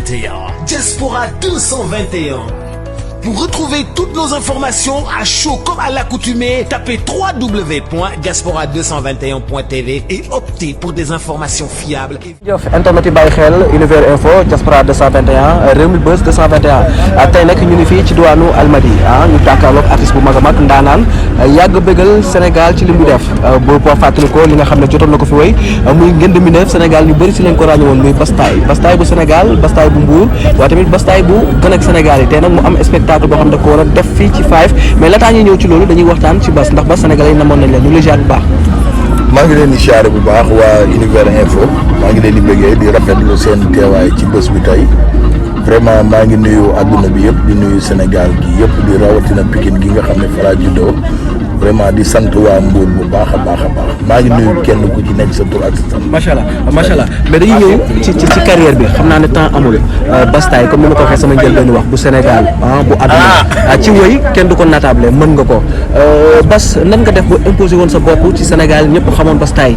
Diaspora 221. Pour retrouver toutes nos informations à chaud comme à l'accoutumée, tapez www.diaspora221.tv et optez pour des informations fiables. Internet yi bàyyi xel Univers Info Diaspora 221 Rewmi Buzz 221 tey nag ñu ngi fii ci diwaanu Almadi ñu jàkkaarloog artiste bu mag a mag ndaanaan yàgg bëggal Sénégal ci li mu def boo fàttali ko li nga xam ne jotoon na ko fi wéy muy ngënd mi neef Sénégal ñu bëri si lañ ko ràññe woon muy Bastaay bu Sénégal Bastaay bu Mbour waaye tamit Bastaay bu gën ak Sénégal yi tey nag mu am spectacle boo xam ne ko war a def fii ci 5 mais laataa ñuy ñëw ci loolu dañuy waxtaan ci Bass ndax Bass Sénégalais yi namoon nañ leen ñu ngi lay ziar bu baax. maa ngi leen di siyaare bu baax waa Univers Info maa ngi leen di bëggee di rafetlu seen teewaay ci bés bi tey vraiment maa ngi nuyu àdduna bi yëpp di nuyu Sénégal gi yëpp di rawatina Pikine gi nga xam ne fa laa juddoo vraiment di sant waa Mbour bu baax a baax a baax maa ngi nuyu kenn ku ci nekk sa tur ak sa sant. macha allah mais dañuy ñëw ci carrière bi xam naa ne temps amul Bastaay comme ni ma ko waxee sama njëlbéenu wax bu Sénégal bu àdduna ci woy kenn du ko natable mën nga ko Bass nan nga def ba imposé woon sa bopp ci Sénégal ñëpp xamoon Bastaay.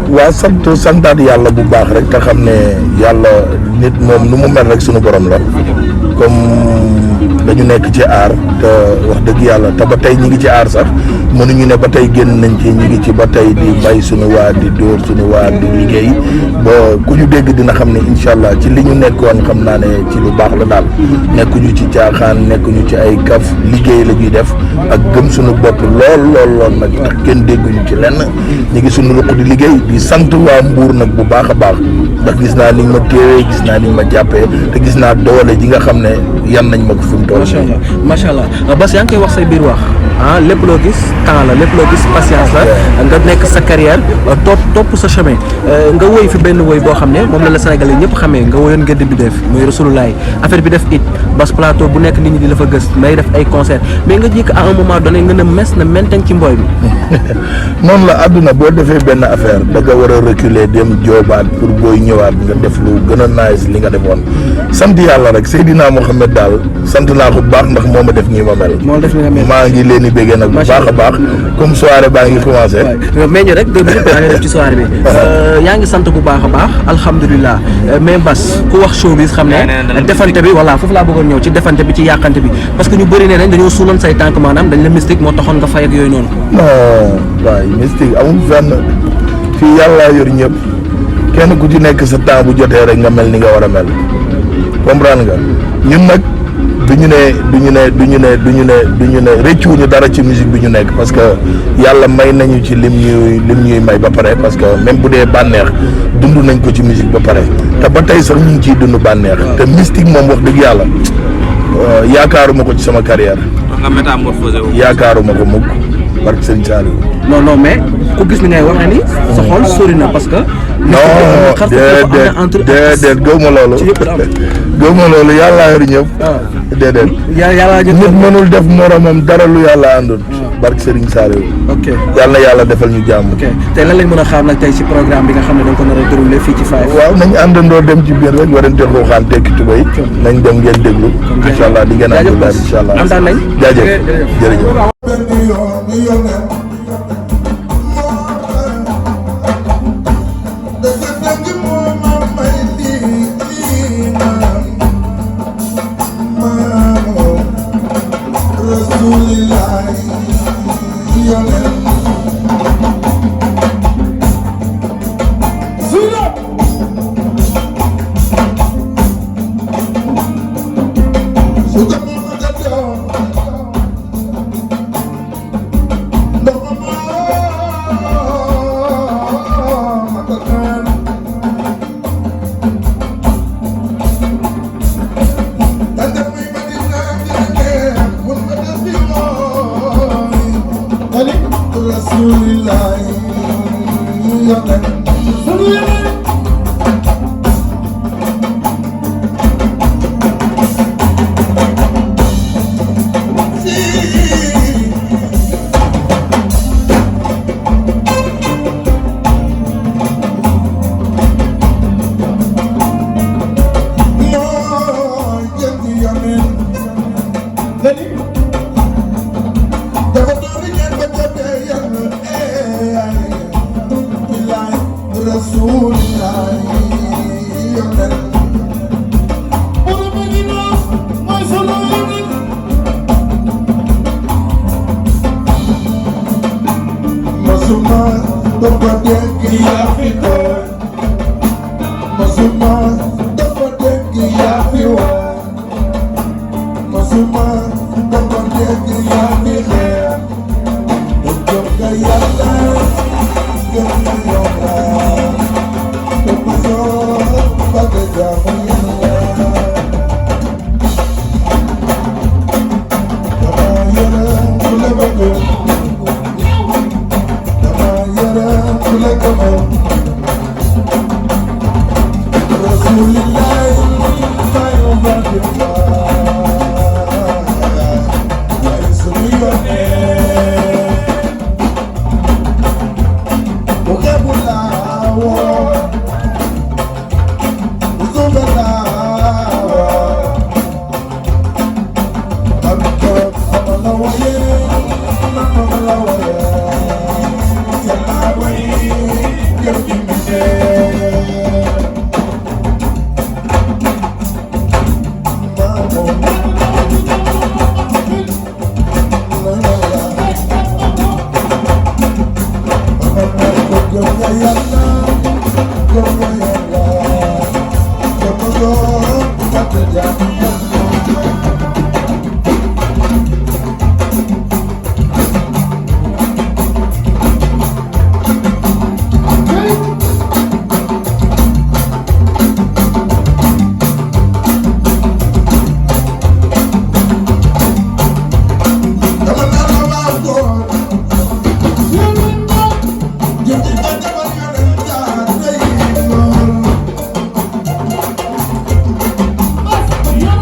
waa santaat yàlla bu baax rek te xam ne yàlla nit moom nu mu mel rek sunu borom la comme dañu nekk ci aar te wax dëgg yàlla te ba tey ñi ngi ci aar sax mënuñu ne ba tey génn nañ ci ñi ngi ci ba tey di bay sunu waar di dóor sunu waar di liggéey ba ku ñu dégg dina xam ne incha allah ci li ñu nekkoon xam naa ne ci lu baax la daal nekkuñu ci caaxaan nekkuñu ci ay kaf liggéey la ñuy def ak gëm sunu bopp lool nag ndax kenn dégguñu ci lenn ñi ngi sunu ruq di liggéey di sant waa Mbour nag bu baax a baax ndax gis naa ni ma téewee gis naa ni ma jàppee te gis naa doole ji nga xam ne yan nañ ma ko fi mu toll. macha allah Bass yaa ngi koy wax say biir wax lépp loo gis temps la lépp loo gis patience la nga nekk sa carrière topp sa chemin nga woy fi benn woy boo xam ne moom la Sénégalais ñëpp xamee nga woyoon ngeen bi def muy Rasulullaay affaire bi def it Bass plateau bu nekk nit ñi di la fa gës ngay def ay concert mais nga jékk à un moment donné nga ne mes na menten ci mbooy bi. noonu la àdduna boo defee benn affaire da nga war a reculer dem joobaat pour booy ñëwaat nga def lu gën a nice li nga defoon sant yàlla rek Seydina Mohamed daal sant naa ko bu baax ndax moo ma def nii ma mel. maa ngi leen di béggee nag bu baax a baax comme soirée baa ngi commencé. mais ñu rek 2 minutes daa ngi def ci soirée bi yaa ngi sant bu baax a baax alhamdulilah mais Bass ku wax showbiz xam ne defante bi voilà foofu laa bëggoon ñëw ci defante bi ci yàqante bi parce que ñu bëri nee nañ dañoo suuloon say tànk maanaam dañ la mystique moo taxoon nga fay ak yooyu noonu. non waaye mystique amul fenn fii yàlla yor ñëpp kenn ku ci nekk sa temps bu jotee rek nga mel ni nga war a mel comprendre nga ñun nag du ñu ne rëccuwuñu dara ci musique bi ñu nekk parce que yàlla may nañu ci lim ñuy may ba pare parce que même bu dee bànneex dund nañ ko ci musique ba pare te ba tey sax ñu ngi ciy dund bànneex te mystique moom wax dëgg yàlla yaakaaruma ko ci sama carrière. nga métamorphosé wu. yaakaaruma ko mukk barke Sëriñ Saliou. non mais ku gis ni ngay waxee ni sa xol sori na parce que. non déedéet gëw ma loolu. gëw ma loolu yàlla yor ñëpp. déedéet. yàlla nit mënul def moromam dara lu yàlla àndul. barke Serigne Saliou. ok yàlla yàlla defal ñu jàmm. ok tey lan lañ mën a xaar nag tey ci programme bi nga xam ne dañ ko nar a déroulé fii ci 5. waaw nañ àndandoo dem ci biir rek warante ko xaan tekki tubay nañ dem ngeen déglu. incha allah di ngeen am daal incha allah. am daan nañ jaajëf jërëjëf. No dafa dégg yaa fi tooy masuma dafa dégg yaa fi waay masuma dafa dégg yaa fi xeex te gëm nga yàlla gëm nga yàlla te mosoo bëgg jaamu yàlla dama yërëm ku la bëgg dama yërëm ku la gëmal Rasulillahi mayu barke yaay sunu yónnee bu xeebu laa woo bu suufe laa woo am toog ama la waye ama la waye yàlla way gëm gi mi Yeah.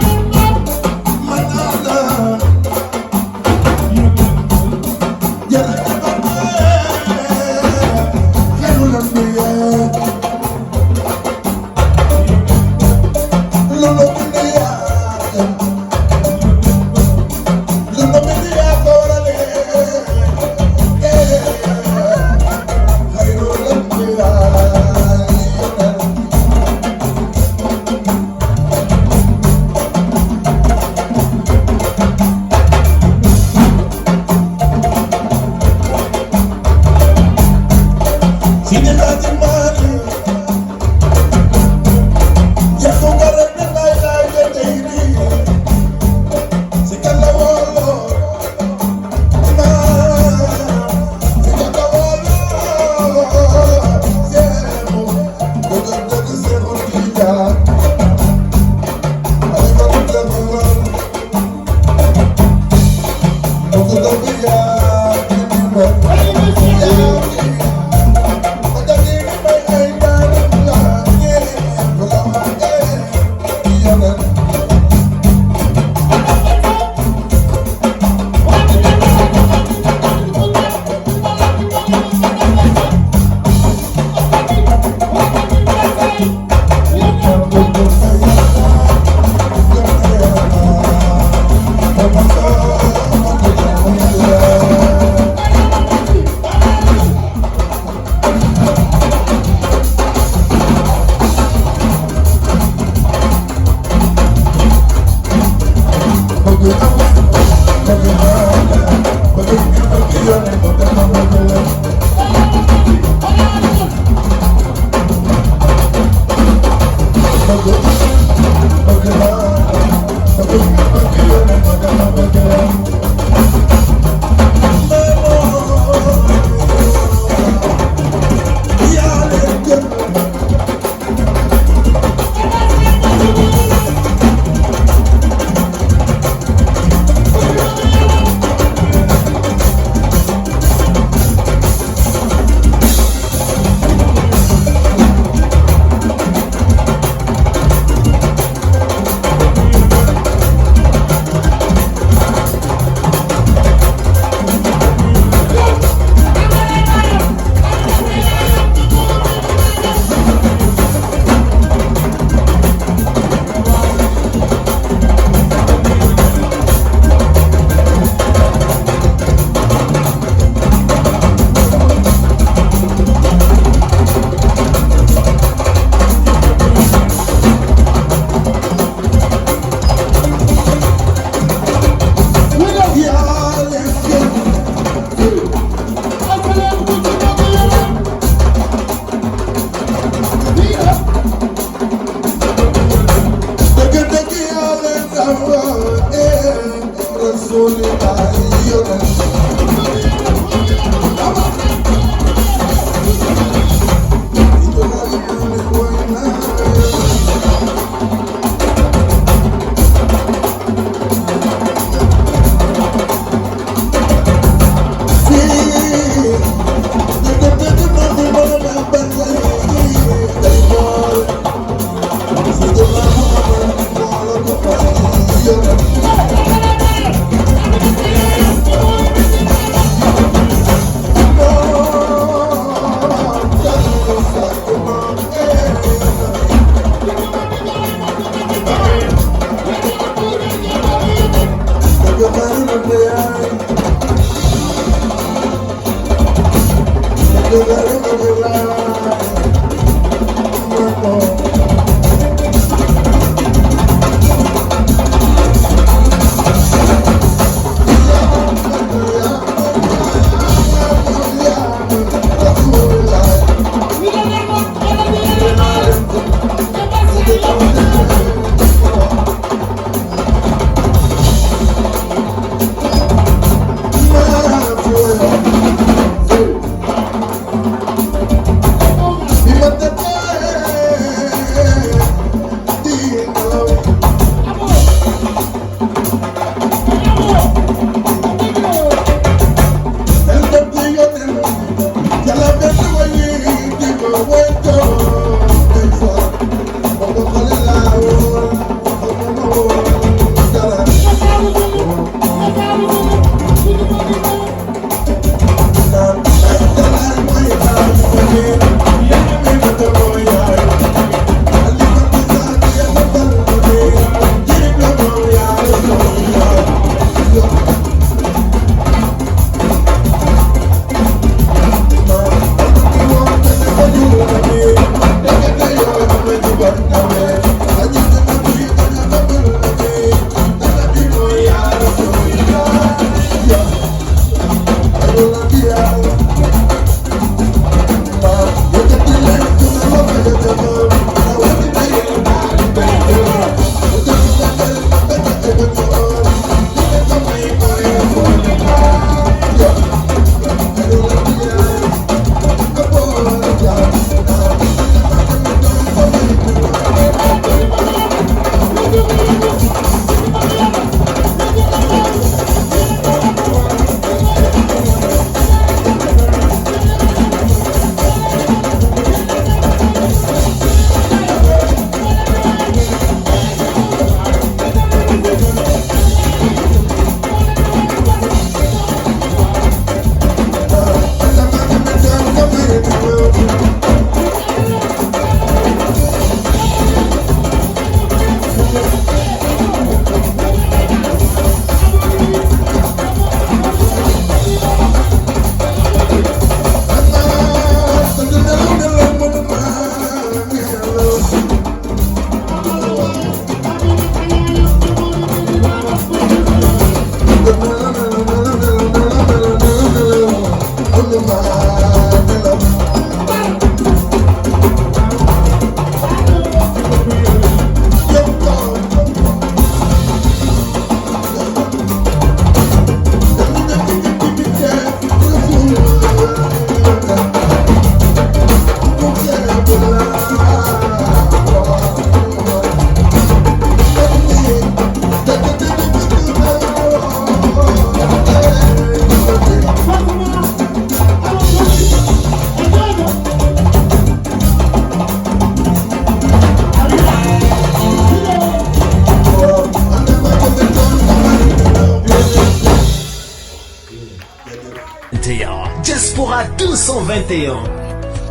Diaspora 221.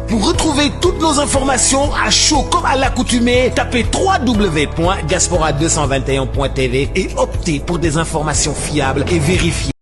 Pour retrouver toutes nos informations à chaud comme à l'accoutumée, tapez www.diaspora221.tv et optez pour des informations fiables et vérifiées.